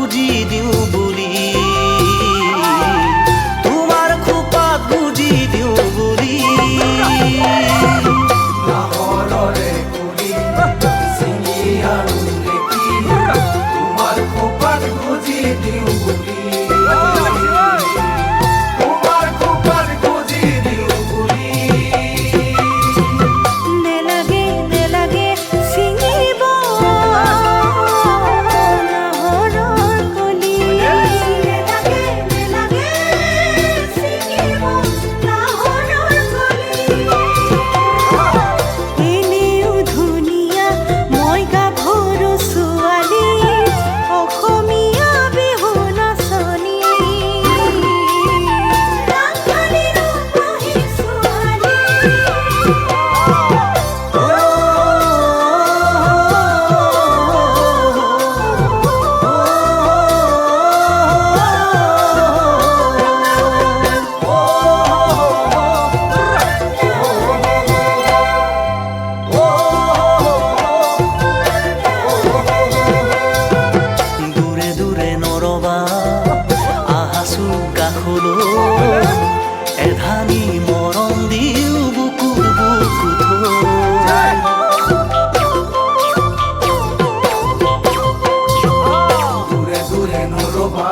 গুজি দিওঁ বুলি, তোমাৰ খোপাত গুজি দিওঁ বুলি। নাহৰৰে কুলি ছিঙি আনো নেকি, তোমাৰ খোপাত গুজি দিওঁ বুলি। তোমাৰ খোপাত গুজি দিওঁ বুলি। নেলাগে নেলাগে ছিঙিব নাহৰৰ কলি, নেলাগে নেলাগে ছিঙিব নাহৰৰ কলি। এনেও ধুনীয়া মই গাভৰু ছোৱালী, অসমীয়া বিহু নাচনী, ৰাংঢালী ৰূপহী ছোৱালী। দূৰে দূৰে নৰবা আহাছো কাষলৈ, এধানি মৰম দিওঁ বুকুৰ বুকু থৈ। দূৰে দূৰে নৰবা